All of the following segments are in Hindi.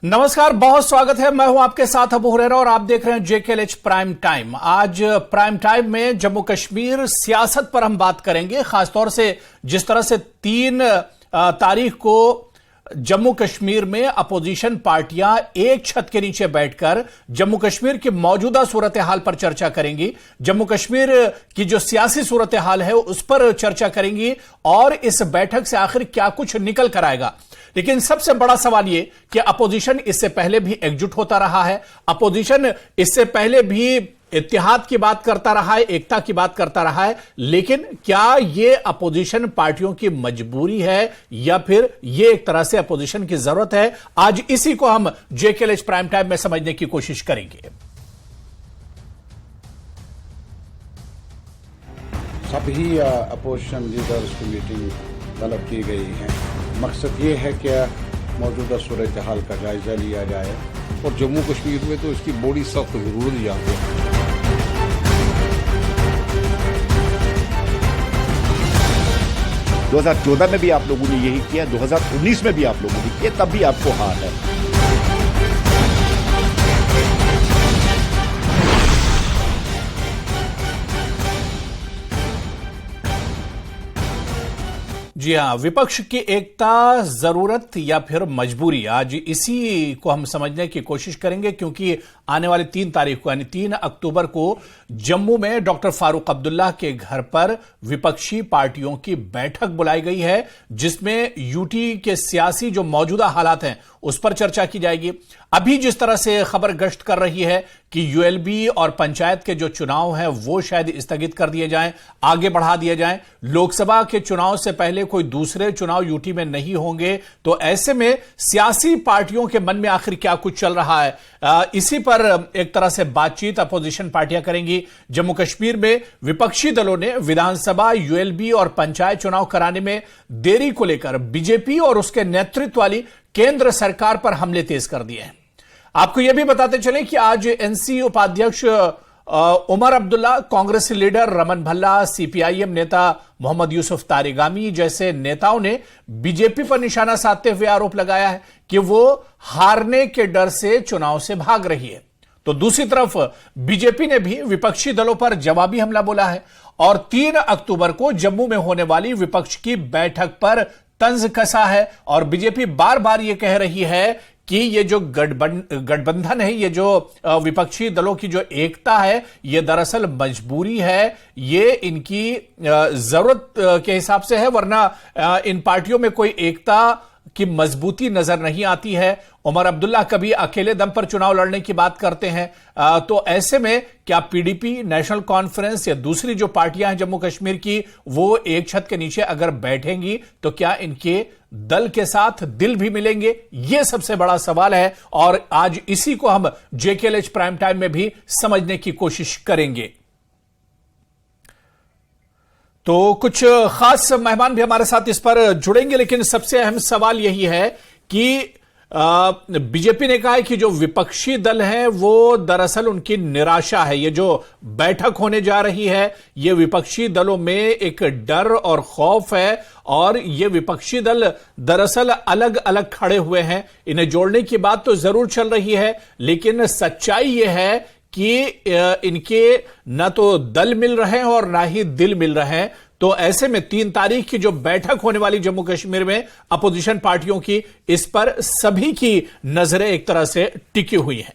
नमस्कार, बहुत स्वागत है। मैं हूं आपके साथ अबू हुरैरा और आप देख रहे हैं JKLH प्राइम टाइम। आज प्राइम टाइम में जम्मू कश्मीर सियासत पर हम बात करेंगे, खासतौर से जिस तरह से 3 तारीख को जम्मू कश्मीर में अपोजिशन पार्टियां एक छत के नीचे बैठकर जम्मू कश्मीर की मौजूदा सूरत हाल पर चर्चा करेंगी, जम्मू कश्मीर की जो सियासी सूरत हाल है उस पर चर्चा करेंगी और इस बैठक से आखिर क्या कुछ निकल कर आएगा। लेकिन सबसे बड़ा सवाल यह कि अपोजिशन इससे पहले भी एकजुट होता रहा है, अपोजिशन इससे पहले भी इत्तेहाद की बात करता रहा है, एकता की बात करता रहा है, लेकिन क्या यह अपोजिशन पार्टियों की मजबूरी है या फिर यह एक तरह से अपोजिशन की जरूरत है? आज इसी को हम JKLH प्राइम टाइम में समझने की कोशिश करेंगे। सभी अपोजिशन लीडर्स की मीटिंग तलब की गई है। मकसद ये है कि मौजूदा सूरत हाल का जायजा लिया जाए और जम्मू कश्मीर में तो इसकी बड़ी सख्त जरूरत जानते हैं। 2014 में भी आप लोगों ने यही किया, 2019 में भी आप लोगों ने किया, तब भी आपको हार है। जी हां, विपक्ष की एकता जरूरत या फिर मजबूरी, आज इसी को हम समझने की कोशिश करेंगे, क्योंकि आने वाली 3 तारीख को यानी 3 अक्टूबर को जम्मू में डॉक्टर फारूक अब्दुल्ला के घर पर विपक्षी पार्टियों की बैठक बुलाई गई है, जिसमें यूटी के सियासी जो मौजूदा हालात हैं उस पर चर्चा की जाएगी। अभी जिस तरह से खबर गश्त कर रही है कि यूएलबी और पंचायत के जो चुनाव हैं वो शायद स्थगित कर दिए जाएं, आगे बढ़ा दिए जाएं, लोकसभा के चुनाव से पहले कोई दूसरे चुनाव यूटी में नहीं होंगे, तो ऐसे में सियासी पार्टियों के मन में आखिर क्या कुछ चल रहा है, इसी पर एक तरह से बातचीत अपोजिशन पार्टियां करेंगी। जम्मू कश्मीर में विपक्षी दलों ने विधानसभा, यूएलबी और पंचायत चुनाव कराने में देरी को लेकर बीजेपी और उसके नेतृत्व वाली केंद्र सरकार पर हमले तेज कर दिए हैं। आपको यह भी बताते चले कि आज एनसी उपाध्यक्ष उमर अब्दुल्ला, कांग्रेस लीडर रमन भल्ला, सीपीआईएम नेता मोहम्मद यूसुफ तारिगामी जैसे नेताओं ने बीजेपी पर निशाना साधते हुए आरोप लगाया है कि वो हारने के डर से चुनाव से भाग रही है। तो दूसरी तरफ बीजेपी ने भी विपक्षी दलों पर जवाबी हमला बोला है और 3 अक्टूबर को जम्मू में होने वाली विपक्ष की बैठक पर तंज कसा है और बीजेपी बार बार यह कह रही है कि ये जो गठबंधन है, ये जो विपक्षी दलों की जो एकता है, ये दरअसल मजबूरी है, ये इनकी जरूरत के हिसाब से है, वरना इन पार्टियों में कोई एकता की मजबूती नजर नहीं आती है। उमर अब्दुल्ला कभी अकेले दम पर चुनाव लड़ने की बात करते हैं, तो ऐसे में क्या पीडीपी, नेशनल कॉन्फ्रेंस या दूसरी जो पार्टियां हैं जम्मू कश्मीर की, वो एक छत के नीचे अगर बैठेंगी तो क्या इनके दल के साथ दिल भी मिलेंगे? यह सबसे बड़ा सवाल है और आज इसी को हम JKLH प्राइम टाइम में भी समझने की कोशिश करेंगे। तो कुछ खास मेहमान भी हमारे साथ इस पर जुड़ेंगे, लेकिन सबसे अहम सवाल यही है कि बीजेपी ने कहा है कि जो विपक्षी दल हैं वो दरअसल उनकी निराशा है। ये जो बैठक होने जा रही है, ये विपक्षी दलों में एक डर और खौफ है और ये विपक्षी दल दरअसल अलग अलग खड़े हुए हैं। इन्हें जोड़ने की बात तो जरूर चल रही है, लेकिन सच्चाई ये है कि इनके न तो दल मिल रहे हैं और ना ही दिल मिल रहे हैं। तो ऐसे में 3 तारीख की जो बैठक होने वाली जम्मू कश्मीर में अपोजिशन पार्टियों की, इस पर सभी की नजरें एक तरह से टिकी हुई हैं।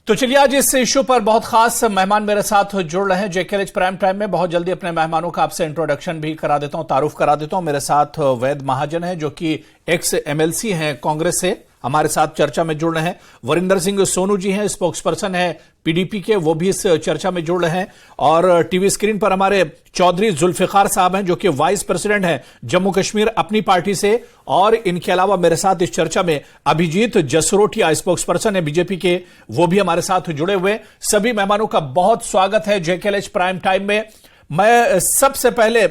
तो चलिए, आज इस इश्यू पर बहुत खास मेहमान मेरे साथ जुड़ रहे हैं JKLH प्राइम टाइम में। बहुत जल्दी अपने मेहमानों का आपसे इंट्रोडक्शन भी करा देता हूं, तारुफ करा देता हूं। मेरे साथ वैद महाजन है जो कि एक्स MLC हैं कांग्रेस से, हमारे साथ चर्चा में जुड़ रहे हैं। वरिंदर सिंह सोनू जी हैं, स्पोक्सपर्सन है पीडीपी के, वो भी इस चर्चा में जुड़ रहे हैं। और टीवी स्क्रीन पर हमारे चौधरी जुल्फिकार साहब हैं जो कि वाइस प्रेसिडेंट हैं जम्मू कश्मीर अपनी पार्टी से। और इनके अलावा मेरे साथ इस चर्चा में अभिजीत जसरोटिया, स्पोक्सपर्सन है बीजेपी के, वो भी हमारे साथ जुड़े हुए। सभी मेहमानों का बहुत स्वागत है JKLH प्राइम टाइम में। मैं सबसे पहले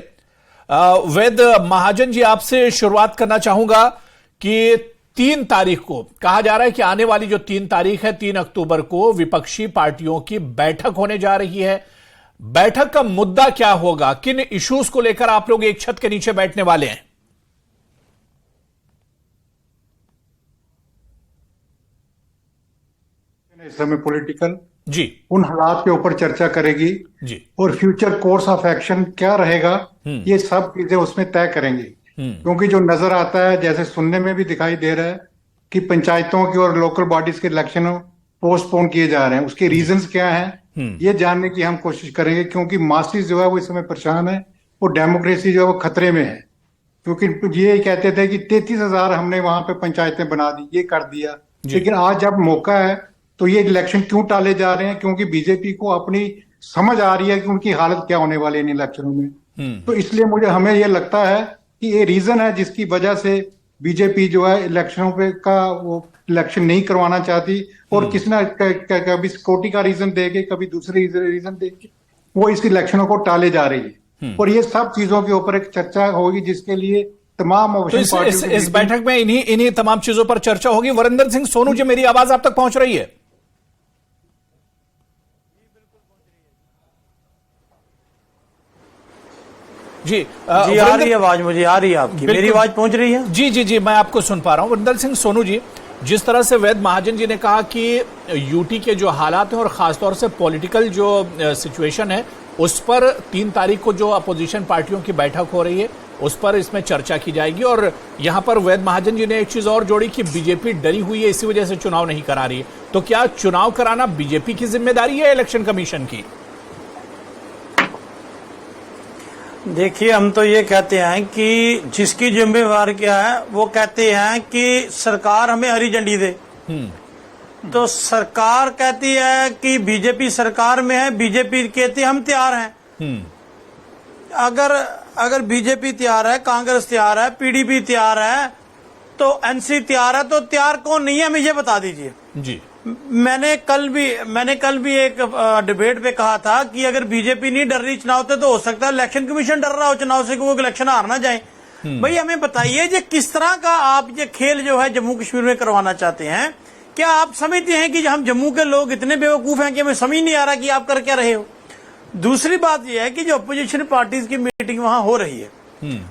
वैद महाजन जी आपसे शुरुआत करना चाहूंगा कि 3 तारीख को कहा जा रहा है कि आने वाली जो 3 तारीख है, 3 अक्टूबर को विपक्षी पार्टियों की बैठक होने जा रही है। बैठक का मुद्दा क्या होगा, किन इश्यूज को लेकर आप लोग एक छत के नीचे बैठने वाले हैं? इस समय पॉलिटिकल जी उन हालात के ऊपर चर्चा करेगी जी और फ्यूचर कोर्स ऑफ एक्शन क्या रहेगा, ये सब चीजें उसमें तय करेंगे। क्योंकि जो नजर आता है, जैसे सुनने में भी दिखाई दे रहा है कि पंचायतों की और लोकल बॉडीज के इलेक्शन पोस्टपोन किए जा रहे हैं, उसके रीजंस क्या हैं, ये जानने की हम कोशिश करेंगे। क्योंकि मासेस जो है वो इस समय परेशान है और डेमोक्रेसी जो है वो खतरे में है। क्योंकि ये कहते थे कि 33,000 हमने वहां पे पंचायतें बना दी, ये कर दिया, लेकिन आज जब मौका है तो ये इलेक्शन क्यों टाले जा रहे हैं? क्योंकि बीजेपी को अपनी समझ आ रही है कि उनकी हालत क्या होने वाली है इन इलेक्शनों में। तो इसलिए हमें ये लगता है कि ये रीजन है जिसकी वजह से बीजेपी जो है इलेक्शनों पे का वो इलेक्शन नहीं करवाना चाहती, और किसी ना कभी सिक्योरिटी का रीजन देके, कभी दूसरे रीजन देके वो इस इलेक्शनों को टाले जा रही है। और ये सब चीजों के ऊपर एक चर्चा होगी जिसके लिए तमाम तो इस बैठक में इन्हीं तमाम चीजों पर चर्चा होगी। वरिंदर सिंह सोनू जी, मेरी आवाज आप तक पहुंच रही है? जी आ रही है आवाज, मुझे आ रही है आपकी, मेरी आवाज पहुंच रही है? जी जी जी, मैं आपको सुन पा रहा हूं। वरिंदर सिंह सोनू जी, जिस तरह से वैद महाजन जी ने कहा कि यूटी के जो हालात हैं और खासतौर से पॉलिटिकल जो सिचुएशन है, उस पर 3 तारीख को जो अपोजिशन पार्टियों की बैठक हो रही है उस पर इसमें चर्चा की जाएगी। और यहां पर वैद महाजन जी ने एक चीज और जोड़ी कि बीजेपी डरी हुई है, इसी वजह से चुनाव नहीं करा रही है। तो क्या चुनाव कराना बीजेपी की जिम्मेदारी है इलेक्शन कमीशन की? देखिए, हम तो ये कहते हैं कि जिसकी जिम्मेवार क्या है, वो कहते हैं कि सरकार हमें हरी झंडी दे। तो सरकार कहती है कि बीजेपी सरकार में है, बीजेपी कहती है हम तैयार हैं। अगर बीजेपी तैयार है, कांग्रेस तैयार है, पीडीपी तैयार है, तो एनसी तैयार है, तो तैयार कौन नहीं है, हमें ये बता दीजिए जी। मैंने कल भी एक डिबेट पे कहा था कि अगर बीजेपी नहीं डर रही चुनाव से, तो हो सकता है इलेक्शन कमीशन डर रहा हो चुनाव से कि वो इलेक्शन हार ना जाए। भाई हमें बताइए, ये किस तरह का आप ये खेल जो है जम्मू कश्मीर में करवाना चाहते हैं? क्या आप समझते हैं कि हम जम्मू के लोग इतने बेवकूफ हैं कि हमें समझ नहीं आ रहा कि आप कर क्या रहे हो? दूसरी बात यह है कि जो अपोजिशन पार्टीज की मीटिंग वहां हो रही है,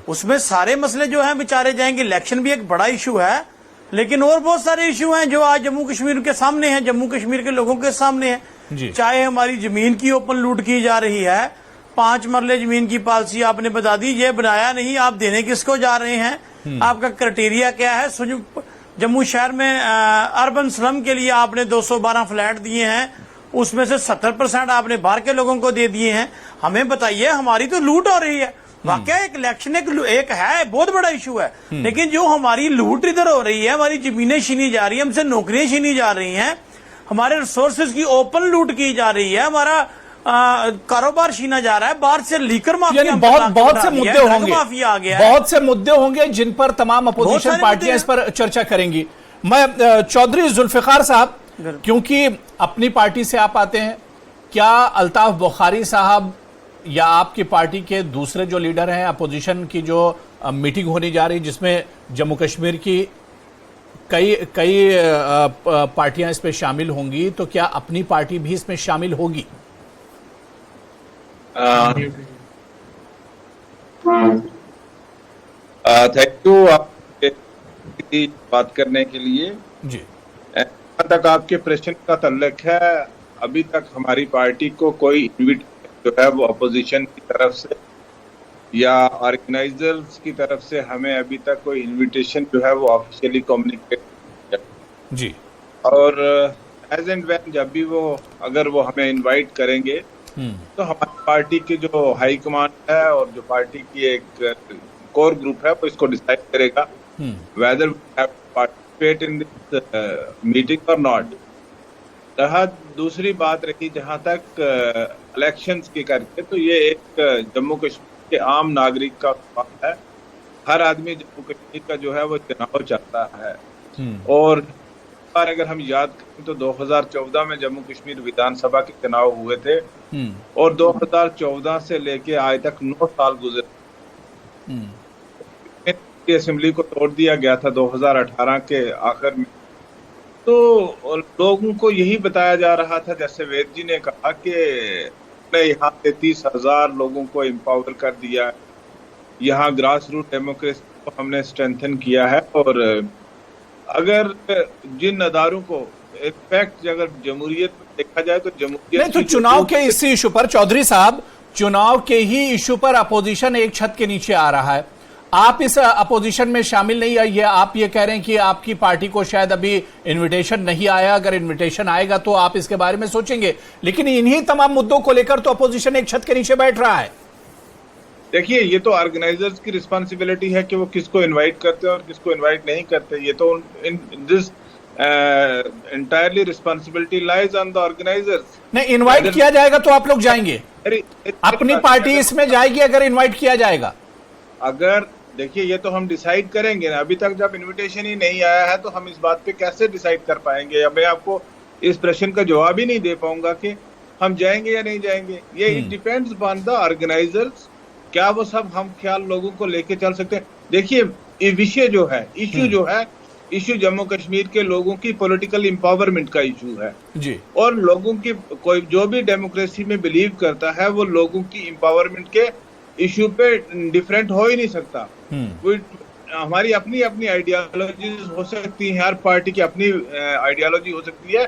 उसमें सारे मसले जो हैं विचारे जाएंगे। इलेक्शन भी एक बड़ा इशू है, लेकिन और बहुत सारे इशू हैं जो आज जम्मू कश्मीर के सामने हैं, जम्मू कश्मीर के लोगों के सामने हैं। चाहे हमारी जमीन की ओपन लूट की जा रही है, 5 मरले जमीन की पॉलिसी आपने बता दी, ये बनाया नहीं, आप देने किसको जा रहे हैं? आपका क्राइटेरिया क्या है? जम्मू शहर में अर्बन स्लम के लिए आपने 212 फ्लैट दिए हैं, उसमें से 70% आपने बाहर के लोगों को दे दिए हैं। हमें बताइए, हमारी तो लूट हो रही है। वाकई एक इलेक्शन एक है, बहुत बड़ा इशू है, लेकिन जो हमारी लूट इधर हो रही है, हमारी जमीनें छीनी जा रही है, हमसे नौकरियां छीनी जा रही हैं, हमारे रिसोर्सेज की ओपन लूट की जा रही है, हमारा कारोबार छीना जा रहा है, बाहर से लीकर माफिया, बहुत से मुद्दे होंगे, माफिया आ गया, बहुत से मुद्दे होंगे जिन पर तमाम अपोजिशन पार्टियां इस पर चर्चा करेंगी। मैं चौधरी जुल्फिकार साहब, क्योंकि अपनी पार्टी से आप आते हैं, क्या अल्ताफ बुखारी साहब या आपकी पार्टी के दूसरे जो लीडर हैं, अपोजिशन की जो मीटिंग होने जा रही जिसमें जम्मू कश्मीर की कई पार्टियां इसमें शामिल होंगी, तो क्या अपनी पार्टी भी इसमें शामिल होगी? थैंक यू आपकी बात करने के लिए जी। जहाँ तक आपके प्रश्न का तल्लक है, अभी तक हमारी पार्टी को कोई इन्विटेशन जो है वो अपोजिशन की तरफ से या ऑर्गेनाइजर्स की तरफ से हमें अभी तक कोई इनविटेशन जो है वो ऑफिशियली कम्युनिकेट जी। और एज एंड व्हेन जब भी अगर वो हमें इनवाइट करेंगे तो हमारी पार्टी की जो हाई कमांड है और जो पार्टी की एक कोर ग्रुप है वो इसको डिसाइड करेगा whether we have to participate in this meeting और नॉट। दूसरी बात रही जहां तक इलेक्शंस की करके, तो ये एक जम्मू कश्मीर के आम नागरिक का सवाल है। हर आदमी जम्मू कश्मीर का जो है वो चुनाव चाहता है, और अगर हम याद करें तो 2014 में जम्मू कश्मीर विधानसभा के चुनाव हुए थे, और 2014 से लेके आज तक 9 साल गुजरे। असेंबली को तोड़ दिया गया था 2018 के आखिर में, तो लोगों को यही बताया जा रहा था, जैसे वेद जी ने कहा कि यहाँ 33,000 लोगों को एम्पावर कर दिया, यहाँ ग्रास रूट डेमोक्रेसी को हमने स्ट्रेंथन किया है। और अगर जिन अदारों को इनफैक्ट अगर जमहूरियत देखा जाए तो जमहूरियत नहीं, तो चुनाव के इसी इशू पर चौधरी साहब, चुनाव के ही इशू पर अपोजिशन एक छत के नीचे आ रहा है, आप इस अपोजिशन में शामिल नहीं आइए। आप ये कह रहे हैं कि आपकी पार्टी को शायद अभी इनविटेशन नहीं आया, अगर इनविटेशन आएगा तो आप इसके बारे में सोचेंगे, लेकिन इन्हीं तमाम मुद्दों को लेकर तो अपोजिशन एक छत के नीचे बैठ रहा है। देखिए, ये तो ऑर्गेनाइजर्स की रिस्पॉन्सिबिलिटी है कि वो किसको इनवाइट करते हैं और किसको इनवाइट नहीं करते। ये तो this entirely responsibility lies on the organisers. नहीं, इनवाइट किया जाएगा तो आप लोग जाएंगे, अपनी पार्टी इसमें जाएगी अगर इनवाइट किया जाएगा। अगर देखिए, ये तो हम डिसाइड करेंगे ना, अभी तक जब इनविटेशन ही नहीं आया है तो हम इस बात पे कैसे डिसाइड कर पाएंगे, या मैं आपको इस प्रश्न का जवाब ही नहीं दे पाऊंगा कि हम जाएंगे या नहीं जाएंगे। ये it depends upon the organisers, क्या वो सब हम ख्याल लोगों को लेके चल सकते हैं। देखिए, ये विषय जो है, इशू जम्मू कश्मीर के लोगों की पॉलिटिकल एम्पावरमेंट का इशू है जी, और लोगों की कोई जो भी डेमोक्रेसी में बिलीव करता है वो लोगों की एम्पावरमेंट के इशू पे डिफरेंट हो ही नहीं सकता। हमारी अपनी अपनी आइडियोलॉजी हो सकती है, हर पार्टी की अपनी आइडियोलॉजी हो सकती है,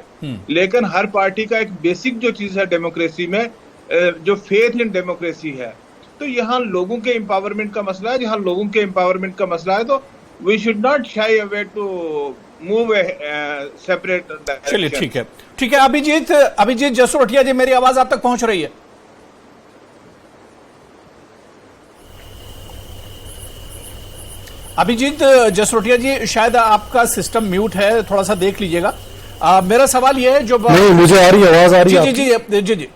लेकिन हर पार्टी का एक बेसिक जो चीज है डेमोक्रेसी में, जो फेथ इन डेमोक्रेसी है, तो यहाँ लोगों के एम्पावरमेंट का मसला है। जहाँ लोगों के एम्पावरमेंट का मसला है तो we should not shy away to move separate direction. चलिए, ठीक है। अभिजीत जसरोटिया जी, मेरी आवाज आप तक पहुंच रही है? अभिजीत जसरोटिया जी, शायद आपका सिस्टम म्यूट है, थोड़ा सा देख लीजिएगा। मेरा सवाल यह है, जो नहीं, मुझे आ रही है, आवाज आ रही है। जी,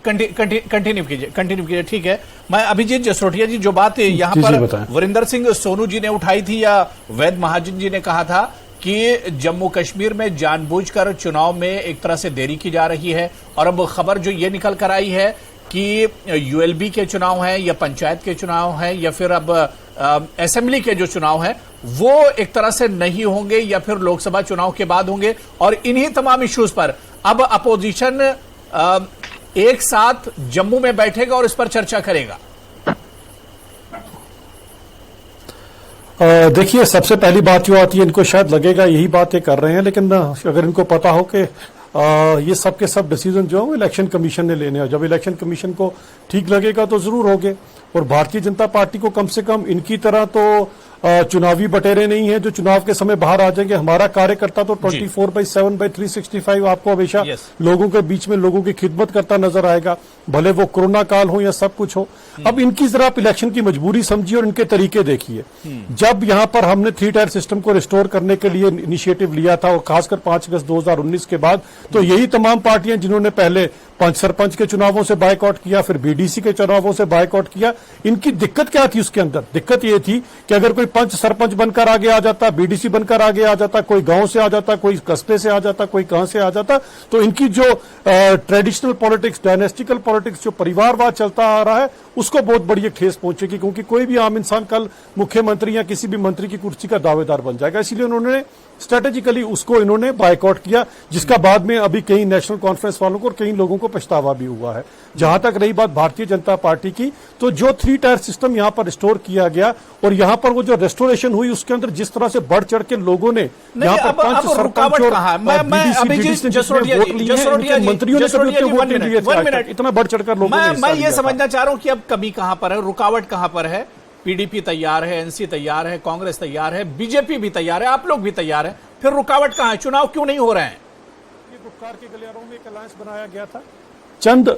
कंटिन्यू कीजिए। ठीक है, मैं अभिजीत जसरोटिया जी, जो बात यहाँ पर वरिंदर सिंह सोनू जी ने उठाई थी या वैद महाजन जी ने कहा था कि जम्मू कश्मीर में जानबूझकर चुनाव में एक तरह से देरी की जा रही है, और अब खबर जो ये निकल कर आई है कि यूएलबी के चुनाव हैं या पंचायत के चुनाव हैं या फिर अब असेंबली के जो चुनाव हैं वो एक तरह से नहीं होंगे या फिर लोकसभा चुनाव के बाद होंगे, और इन्हीं तमाम इश्यूज पर अब अपोजिशन एक साथ जम्मू में बैठेगा और इस पर चर्चा करेगा। देखिए, सबसे पहली बात जो आती है, इनको शायद लगेगा यही बातें कर रहे हैं, लेकिन अगर इनको पता हो कि ये सब के सब डिसीजन जो है वो इलेक्शन कमीशन ने लेने हैं, जब इलेक्शन कमीशन को ठीक लगेगा तो जरूर होंगे। और भारतीय जनता पार्टी को कम से कम इनकी तरह तो चुनावी बटेरे नहीं है जो चुनाव के समय बाहर आ जाएंगे। हमारा कार्यकर्ता तो 24/7/365 आपको हमेशा लोगों के बीच में लोगों की खिदमत करता नजर आएगा, भले वो कोरोना काल हो या सब कुछ हो। अब इनकी जरा आप इलेक्शन की मजबूरी समझिए और इनके तरीके देखिए। जब यहां पर हमने 3 टायर सिस्टम को रिस्टोर करने के लिए इनिशिएटिव लिया था, और खासकर 5 अगस्त 2019 के बाद, तो यही तमाम पार्टियां जिन्होंने पहले 5 सरपंच के चुनावों से बायकॉट किया, फिर बीडीसी के चुनावों से बायकॉट किया, इनकी दिक्कत क्या थी उसके अंदर? दिक्कत ये थी कि अगर कोई पंच सरपंच बनकर आगे आ जाता, बीडीसी बनकर आगे आ जाता, कोई गांव से आ जाता, कोई कस्बे से आ जाता, कोई कहां से आ जाता, तो इनकी जो ट्रेडिशनल पॉलिटिक्स, डायनेस्टिकल पॉलिटिक्स, जो परिवारवाद चलता आ रहा है, उसको बहुत बड़ी एक ठेस पहुंचेगी, क्योंकि कोई भी आम इंसान कल मुख्यमंत्री या किसी भी मंत्री की कुर्सी का दावेदार बन जाएगा। इसलिए उन्होंने स्ट्रेटेजिकली उसको इन्होंने बायकॉट किया, जिसका बाद में अभी कई नेशनल कॉन्फ्रेंस वालों को और कई लोगों को पछतावा भी हुआ है। जहां तक रही बात भारतीय जनता पार्टी की, तो जो 3 टायर सिस्टम यहां पर रिस्टोर किया गया और यहां पर वो जो रेस्टोरेशन हुई, उसके अंदर जिस तरह से बढ़ चढ़ के लोगों ने यहां पर 5 सरपंच और मंत्रियों ने वोट नहीं दिए, इतना बढ़ चढ़कर लोगों ने। मैं ये समझना चाह रहा हूं कि अब कमी कहां पर है, रुकावट कहां पर है? पीडीपी तैयार है, एनसी तैयार है, कांग्रेस तैयार है, बीजेपी भी तैयार है, आप लोग भी तैयार है, फिर रुकावट कहां है? चुनाव क्यों नहीं हो रहे हैं? गुप्कार के गलियारों में एक अलायंस बनाया गया था, चंद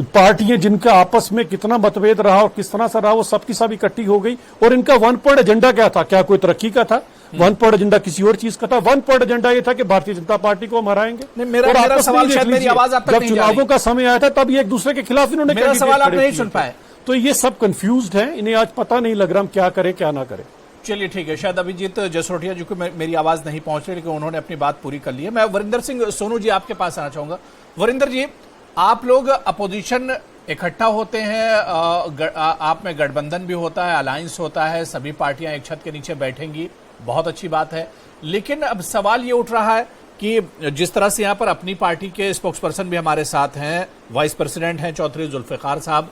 पार्टियां जिनका आपस में कितना मतभेद रहा और किस तरह से रहा, वो सबकी सब इकट्ठी हो गई। और इनका 1 पॉइंट एजेंडा क्या था? क्या कोई तरक्की का था? 1 पॉइंट एजेंडा किसी और चीज का था। 1 पॉइंट एजेंडा ये था कि भारतीय जनता पार्टी को हम हराएंगे। मेरा सवाल शायद मेरी आवाज आप तक नहीं जा रही। जब चुनावों का समय आया था तब ये एक दूसरे के खिलाफ इन्होंने मेरा सवाल आप नहीं सुन पाए, तो ये सब कंफ्यूज्ड हैं, इन्हें आज पता नहीं लग रहा हम क्या करें क्या ना करें। चलिए, ठीक है। शायद अभिजीत जसरोटिया जी को मेरी आवाज नहीं पहुंच रही, लेकिन उन्होंने अपनी बात पूरी कर ली है। मैं वरिंदर सिंह सोनू जी आपके पास आना चाहूंगा। वरिंदर जी, आप लोग अपोजिशन इकट्ठा होते हैं, आप में गठबंधन भी होता है, अलायंस होता है, सभी पार्टियां एक छत के नीचे बैठेंगी, बहुत अच्छी बात है। लेकिन अब सवाल ये उठ रहा है कि जिस तरह से यहां पर अपनी पार्टी के स्पोक्सपर्सन भी हमारे साथ हैं, वाइस प्रेसिडेंट हैं चौधरी जुल्फिकार साहब,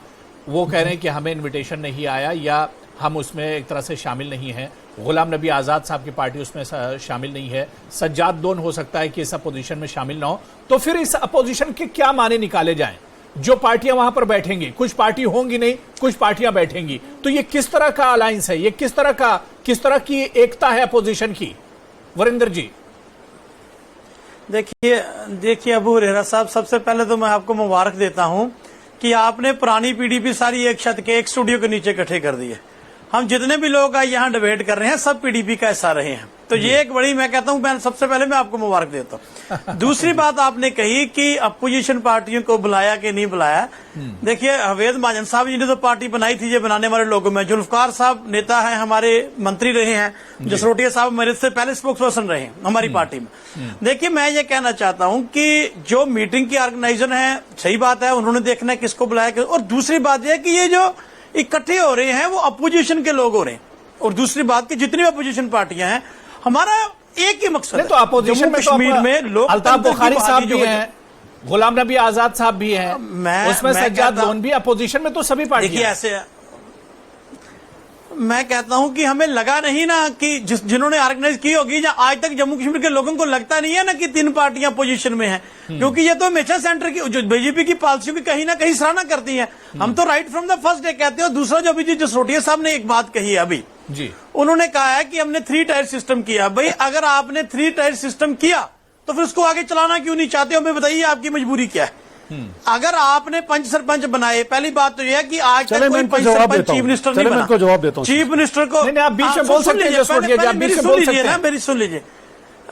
वो कह रहे हैं कि हमें इन्विटेशन नहीं आया या हम उसमें एक तरह से शामिल नहीं हैं। गुलाम नबी आज़ाद साहब की पार्टी उसमें शामिल नहीं है। सज्जाद दोन हो सकता है कि इस अपोजिशन में शामिल ना हो। तो फिर इस अपोजिशन के क्या माने निकाले जाएं? जो पार्टियां वहां पर बैठेंगी, कुछ पार्टी होंगी नहीं, कुछ पार्टियां बैठेंगी, तो ये किस तरह का अलायंस है? ये किस तरह की एकता है अपोजिशन की? वरिंदर जी देखिए अबू हुरैरा साहब, सबसे पहले तो मैं आपको मुबारक देता हूं कि आपने पुरानी पीडीपी सारी एक छत के एक स्टूडियो के नीचे इकट्ठे कर दिए। हम जितने भी लोग यहाँ डिबेट कर रहे हैं सब पीडीपी का हिस्सा रहे हैं, तो ये एक बड़ी, मैं कहता हूं, सबसे पहले मैं आपको मुबारक देता हूं। दूसरी बात आपने कही कि अपोजिशन पार्टियों को बुलाया कि नहीं बुलाया। देखिए हवेद महाजन साहब जी ने तो पार्टी बनाई थी, ये बनाने वाले लोगों में जुल्फकार साहब नेता हैं, हमारे मंत्री रहे हैं, जसरोटिया साहब मेरे से पहले स्पोक्स पर्सन रहे हैं हमारी पार्टी में। देखिए मैं ये कहना चाहता हूं कि जो मीटिंग की ऑर्गेनाइजर है, सही बात है, उन्होंने देखना है किसको बुलाया। और दूसरी बात यह कि ये जो इकट्ठे हो रहे हैं वो अपोजिशन के लोग हो रहे हैं। और दूसरी बात कि जितनी भी अपोजिशन पार्टियां हैं, हमारा एक ही मकसद है। तो अपोजिशन में कश्मीर में लोग अल्ताफ बुखारी साहब भी हैं, गुलाम नबी आजाद साहब भी हैं, उसमें सज्जाद लोन भी अपोजिशन में, तो सभी पार्टियां। देखिए ऐसे मैं कहता हूं कि हमें लगा नहीं ना कि जिन्होंने ऑर्गेनाइज की होगी, या आज तक जम्मू कश्मीर के लोगों को लगता नहीं है ना कि 3 पार्टियां पोजीशन में हैं, क्योंकि ये तो हमेशा सेंटर की जो बीजेपी की पॉलिसियों की कहीं ना कहीं सराहना करती हैं। हम तो right from the first day कहते हैं। दूसरा जो अभी जसरोटिया साहब ने एक बात कही है अभी जी, उन्होंने उन्होंने कहा है कि हमने 3 टायर सिस्टम किया। भाई अगर आपने 3 टायर सिस्टम किया तो फिर उसको आगे चलाना क्यों नहीं चाहते? हमें बताइए आपकी मजबूरी क्या है। अगर आपने पंच सरपंच बनाए, पहली बात तो यह है कि आज तक कोई पंच सरपंच चीफ मिनिस्टर नहीं बना। जवाब देता हूं। चीफ मिनिस्टर को नहीं, आप बीच में बोल सकते हैं, मेरी सुन लीजिए।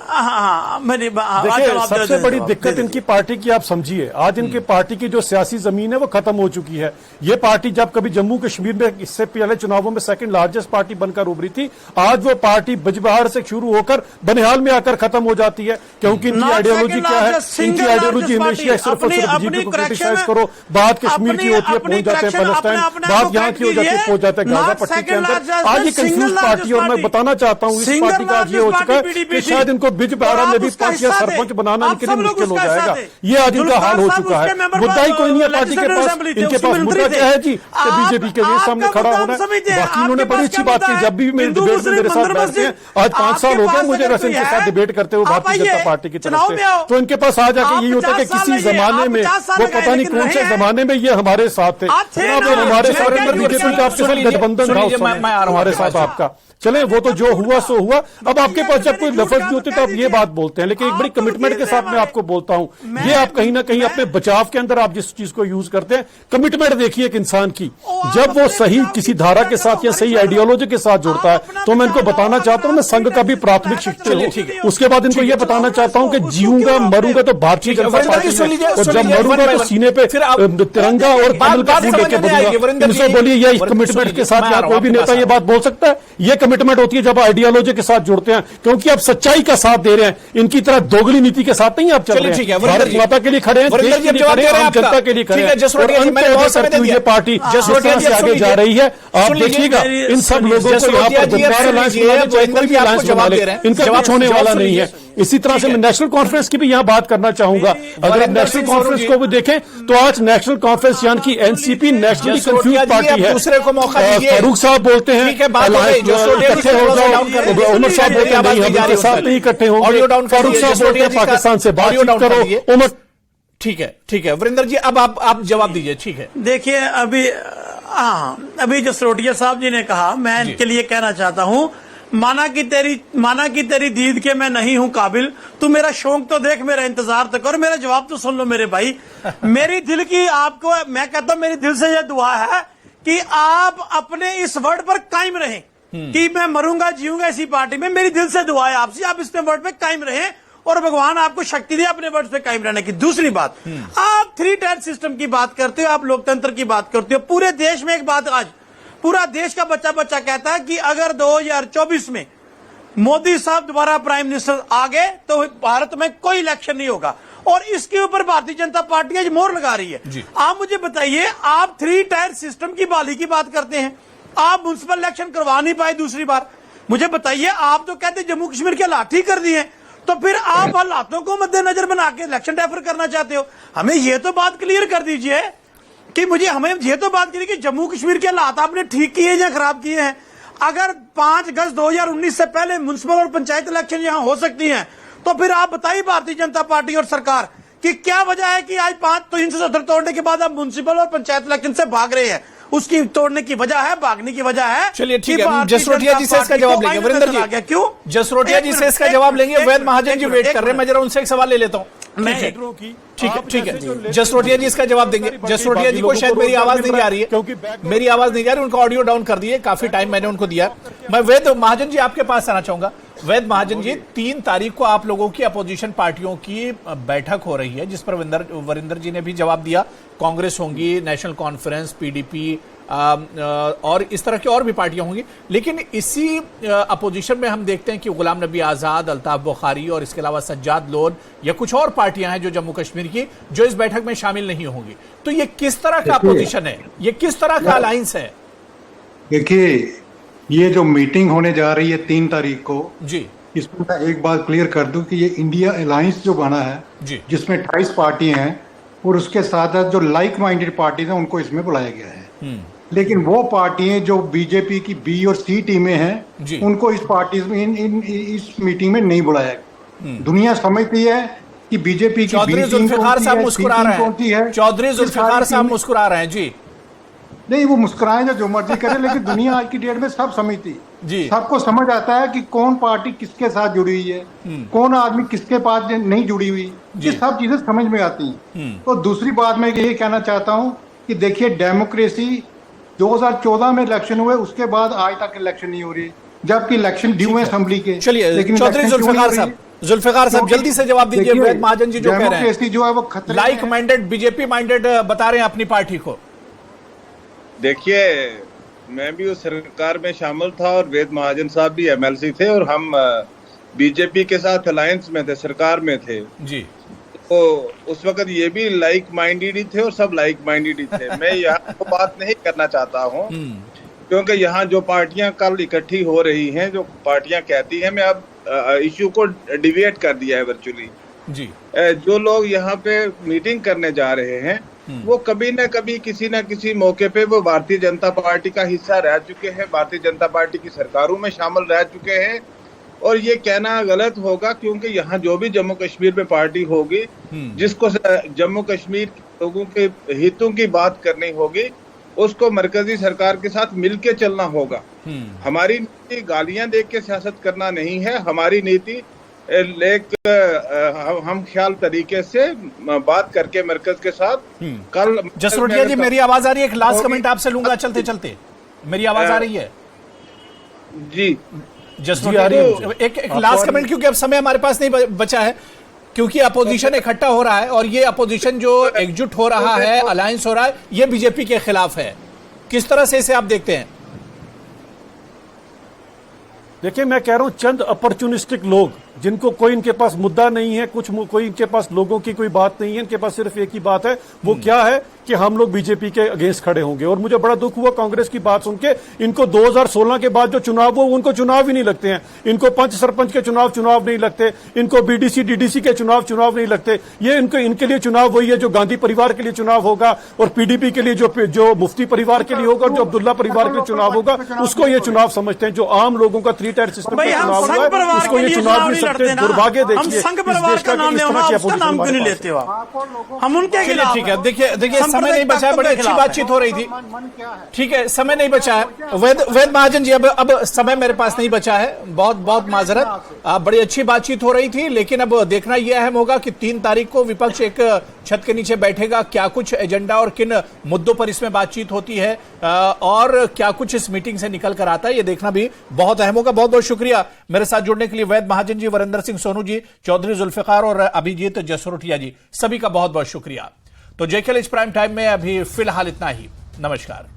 देखिए सबसे बड़ी दिक्कत इनकी पार्टी की आप समझिए, आज इनकी पार्टी की जो सियासी जमीन है वो खत्म हो चुकी है। ये पार्टी जब कभी जम्मू कश्मीर में इससे पहले चुनावों में सेकंड लार्जेस्ट पार्टी बनकर उभरी थी, आज वो पार्टी बिजबहार से शुरू होकर बनिहाल में आकर खत्म हो जाती है। क्योंकि इनकी आइडियोलॉजी क्या है? इनकी आइडियोलॉजी हमेशा सिर्फ और सिर्फ बीजेपी को क्रिटिसाइज करो, बात कश्मीर की होती है पहुंच जाते हैं पैलेस्टाइन, बात यहाँ की हो जाती है पहुंच जाते हैं गाजा पट्टी के अंदर। आज ये कंफ्यूज पार्टी, और मैं बताना चाहता हूँ इस पार्टी का आज ये हो चुका है कि शायद इनको बिजबहारा में भी पार्टियां सरपंच बनाना इनके लिए मुश्किल हो जाएगा। ये आज इनका हाल हो चुका है। मुद्दा ही कोई नहीं है पार्टी के पास। इनके पास मुद्दा क्या है जी? बीजेपी के सामने खड़ा होना है। बाकी उन्होंने बड़ी अच्छी बात की, जब भी मेरे डिबेट में मेरे साथ बैठते हैं, आज 5 साल हो गए मुझे वैसे इनके साथ डिबेट करते हुए भारतीय जनता पार्टी की तरफ से। तो इनके पास आ जाके यही होता है कि किसी जमाने में, वो पता नहीं कौन से जमाने में ये हमारे साथ थे, हमारे साथ बीजेपी का आपके साथ गठबंधन था हमारे साथ आपका। चले वो तो जो हुआ सो हुआ। अब आपके पास जब कोई लफ्ज भी होते तो आप ये बात बोलते हैं, लेकिन एक बड़ी कमिटमेंट के साथ मैं आपको बोलता हूं, ये आप कहीं ना कहीं अपने बचाव के अंदर आप जिस चीज को यूज करते हैं, कमिटमेंट देखिए एक इंसान की, जब वो सही किसी धारा के साथ या सही आइडियोलॉजी के साथ जुड़ता है, तो मैं इनको बताना चाहता हूं मैं संघ का भी प्राथमिक शिक्षक हूं। उसके बाद इनको यह बताना चाहता हूं कि जीऊंगा मरूंगा तो भारतीय जनता पार्टी में, और जब मरूंगा तो सीने पे तिरंगा और कमल का फूल लेके बोलूंगा। इनसे बोलिए ये कमिटमेंट के साथ क्या कोई भी नेता ये बात बोल सकता है? ये कमिटमेंट होती है जब आइडियोलॉजी के साथ जुड़ते हैं, क्योंकि आप सच्चाई का साथ दे रहे हैं, इनकी तरह दोगली नीति के साथ नहीं आप चल रहे हैं। भारत माता के लिए खड़े हैं, देश के लिए खड़े हैं, आम जनता के लिए खड़े हैं। करती हुई ये पार्टी से आगे जा रही है। आप देखिएगा इन सब लोगों को यहाँ पर गुप्कार अलायंस बनाने, चाहे कोई भी अलायंस बना ले, इनका कुछ होने वाला नहीं है। इसी तरह से मैं नेशनल कॉन्फ्रेंस की भी यहाँ बात करना चाहूंगा। अगर आप नेशनल कॉन्फ्रेंस को भी देखें तो आज नेशनल कॉन्फ्रेंस यानी कि एनसीपी नेशनली कंफ्यूज पार्टी है। दूसरे को मौका दीजिए। फारूक साहब बोलते हैं इकट्ठे हो जाओ, उमर साहब बोलते हैं नहीं हम इनके साथ नहीं इकट्ठे होंगे, फारूक साहब बोलते हैं पाकिस्तान से बातचीत करो। उमर ठीक है वरिंदर जी, अब आप जवाब दीजिए। ठीक है, देखिए अभी जसरोटिया साहब जी ने कहा, मैं इनके लिए कहना चाहता हूं, माना कि तेरी दीद के मैं नहीं हूं काबिल, तू मेरा शौक तो देख, मेरा इंतजार तो कर, मेरा जवाब तो सुन लो मेरे भाई। मेरी दिल की आपको मैं कहता हूं, मेरी दिल से यह दुआ है कि आप अपने इस वर्ड पर कायम रहें कि मैं मरूंगा जीऊंगा इसी पार्टी में। मेरी दिल से दुआ है आपसे, आप इस वर्ड पे कायम रहें और भगवान आपको शक्ति दे अपने वर्ड पे कायम रहने की। दूसरी बात, आप 3 टायर सिस्टम की बात करते हो, आप लोकतंत्र की बात करते हो। पूरे देश में एक बात, आज पूरा देश का बच्चा कहता है कि अगर 2024 में मोदी साहब दोबारा प्राइम मिनिस्टर आ गए तो भारत में कोई इलेक्शन नहीं होगा। और इसके ऊपर भारतीय जनता पार्टी आज मोहर लगा रही है। आप मुझे बताइए, आप 3 टायर सिस्टम की बहाली की बात करते हैं, आप म्युनिसिपल इलेक्शन करवा नहीं पाए दूसरी बार। मुझे बताइए, आप तो कहते जम्मू कश्मीर के हालात ठीक कर दिए, तो फिर आप हालातों को मद्देनजर बना के इलेक्शन डेफर करना चाहते हो। हमें यह तो बात क्लियर कर दीजिए कि हमें यह तो बात करिए कि जम्मू कश्मीर के हालात आपने ठीक किए या खराब किए हैं। अगर 5 अगस्त 2019 से पहले म्युनिसिपल और पंचायत इलेक्शन यहां हो सकती हैं, तो फिर आप बताइए भारतीय जनता पार्टी और सरकार कि क्या वजह है कि आज 370 तोड़ने के बाद आप म्युनिसिपल और पंचायत इलेक्शन से भाग रहे हैं। उसकी तोड़ने की वजह है, भागने की वजह है। चलिए ठीक है, जसरोटिया जी से इसका जवाब लेंगे। वरिंदर जी, क्यों जसरोटिया जी से इसका जवाब लेंगे। वैद महाजन जी वेट कर रहे हैं, मैं जरा उनसे एक सवाल ले लेता हूँ। ठीक है, जसरोटिया जी इसका जवाब देंगे। जसरोटिया जी को शायद मेरी आवाज नहीं आ रही है, मेरी आवाज नहीं आ रही, उनका ऑडियो डाउन कर दिए, काफी टाइम मैंने उनको दिया। मैं वैद महाजन जी आपके पास आना चाहूंगा। वैद महाजन जी, 3 तारीख को आप लोगों की अपोजिशन पार्टियों की बैठक हो रही है, जिस पर वरिंदर जी ने भी जवाब दिया। कांग्रेस होंगी, नेशनल कॉन्फ्रेंस, पीडीपी और इस तरह की और भी पार्टियां होंगी। लेकिन इसी अपोजिशन में हम देखते हैं कि गुलाम नबी आजाद, अल्ताफ बुखारी और इसके अलावा सज्जाद लोन या कुछ और पार्टियां हैं जो जम्मू कश्मीर की, जो इस बैठक में शामिल नहीं होंगी। तो ये किस तरह का अपोजिशन है, ये किस तरह का अलायंस है? देखिए, ये जो मीटिंग होने जा रही है 3 तारीख को जी, इसमें मैं एक बात क्लियर कर दूं कि ये इंडिया अलायंस जो बना है जी, जिसमें 28 पार्टियां हैं और उसके साथ साथ जो लाइक माइंडेड पार्टीज हैं उनको इसमें बुलाया गया है। लेकिन वो पार्टियां जो बीजेपी की बी और सी टीमें हैं उनको इस पार्टी में इस मीटिंग में नहीं बुलाया गया। दुनिया समझती है कि बीजेपी की चौधरी जुल्फिकार साहब मुस्कुरा रहे हैं, चौधरी जुल्फिकार साहब मुस्कुरा रहे हैं जी। नहीं, वो मुस्कुराएं जो मर्जी करें, लेकिन दुनिया आज की डेट में सब समझती जी, सबको समझ आता है कि कौन पार्टी किसके साथ जुड़ी हुई है, कौन आदमी किसके पास नहीं जुड़ी हुई, ये सब चीजें समझ में आती हैं। तो दूसरी बात मैं यही कहना चाहता हूं कि देखिए, डेमोक्रेसी 2014 में इलेक्शन हुए, उसके बाद आज तक इलेक्शन नहीं हो रही, जबकि इलेक्शन ड्यू है असेंबली के। चलिए, चौधरी जुल्फिकार साहब जल्दी से जवाब दीजिए। वैद महाजन जी जो कह रहे हैं, जो है वो खतरे लाइक माइंडेड, बीजेपी माइंडेड बता रहे हैं अपनी पार्टी को। देखिए, मैं भी उस सरकार में शामिल था और वेद महाजन साहब भी एमएलसी थे और हम बीजेपी के साथ अलायंस में थे, सरकार में थे जी। तो उस वक्त ये भी लाइक माइंडेड ही थे और सब लाइक माइंडेड ही थे। मैं यहाँ तो बात नहीं करना चाहता हूँ, क्योंकि यहाँ जो पार्टियां कल इकट्ठी हो रही हैं, जो पार्टियां कहती हैं, मैं अब इश्यू को डिविएट कर दिया है वर्चुअली जी। जो लोग यहाँ पे मीटिंग करने जा रहे हैं वो कभी न कभी किसी न किसी मौके पे वो भारतीय जनता पार्टी का हिस्सा रह चुके हैं, भारतीय जनता पार्टी की सरकारों में शामिल रह चुके हैं। और ये कहना गलत होगा, क्योंकि यहाँ जो भी जम्मू कश्मीर में पार्टी होगी, जिसको जम्मू कश्मीर लोगों के हितों की बात करनी होगी, उसको मरकजी सरकार के साथ मिलके चलना होगा। हमारी नीति गालियां देख के सियासत करना नहीं है, हमारी नीति हम ख्याल तरीके से बात करके मरकज के साथ। कल जसरोटिया जी, मेरी आवाज आ रही है? एक लास्ट कमेंट आपसे लूंगा चलते चलते। मेरी आवाज आ रही है जी? जसरोटिया जी, एक लास्ट कमेंट, क्योंकि अब समय हमारे पास नहीं बचा है, क्योंकि अपोजिशन इकट्ठा हो रहा है और ये अपोजिशन जो एकजुट हो रहा है, अलायंस हो रहा है, ये बीजेपी के खिलाफ है। किस तरह से इसे आप देखते हैं? देखिए, मैं कह रहा हूं, चंद अपॉर्चुनिस्टिक लोग जिनको कोई इनके पास मुद्दा नहीं है, कोई इनके पास लोगों की कोई बात नहीं है, इनके पास सिर्फ एक ही बात है, वो क्या है कि हम लोग बीजेपी के अगेंस्ट खड़े होंगे। और मुझे बड़ा दुख हुआ कांग्रेस की बात सुन के। इनको 2016 के बाद जो चुनाव हुआ, उनको चुनाव ही नहीं लगते हैं। इनको पंच सरपंच के चुनाव नहीं लगते, इनको बीडीसी डीडीसी के चुनाव नहीं लगते। ये इनके लिए चुनाव वही है जो गांधी परिवार के लिए चुनाव होगा और पीडीपी के लिए जो मुफ्ती परिवार के लिए होगा और जो अब्दुल्ला परिवार के लिए चुनाव होगा, उसको ये चुनाव समझते हैं। जो आम लोगों का 3 टायर सिस्टम का चुनाव हुआ है, उसको ये चुनाव नहीं सकते। दुर्भाग्य देखिए, संघ परिवार का नाम नहीं लेते हो हम उनके खिलाफ। ठीक है, देखिए समय नहीं बचा है, बड़ी अच्छी बातचीत हो रही थी। ठीक है, समय नहीं बचा है। वैद महाजन जी, अब समय मेरे पास नहीं बचा है, बहुत माजरत। बड़ी अच्छी बातचीत हो रही थी, लेकिन अब देखना यह अहम होगा कि 3 तारीख को विपक्ष एक छत के नीचे बैठेगा, क्या कुछ एजेंडा और किन मुद्दों पर इसमें बातचीत होती है और क्या कुछ इस मीटिंग से निकल कर आता है, ये देखना भी बहुत अहम होगा। बहुत बहुत शुक्रिया मेरे साथ जुड़ने के लिए वैद महाजन जी, वरिंदर सिंह सोनू जी, चौधरी जुल्फिकार और अभिजीत जसरोटिया जी, सभी का बहुत बहुत शुक्रिया। तो जेकेएल इस प्राइम टाइम में अभी फिलहाल इतना ही। नमस्कार।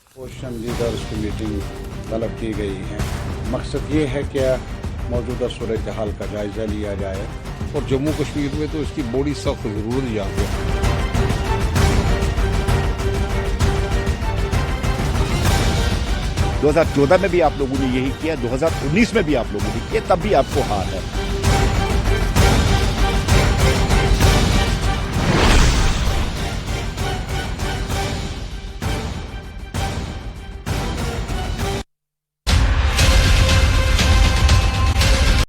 अपोजिशन लीडर्स की मीटिंग तलब की गई है। मकसद ये है कि मौजूदा सूरत हाल का जायजा लिया जाए। और जम्मू कश्मीर में तो इसकी बड़ी सख्त जरूरत यहाँ पे। 2014 में भी आप लोगों ने यही किया, 2019 में भी आप लोगों ने किया, तब भी आपको हार है।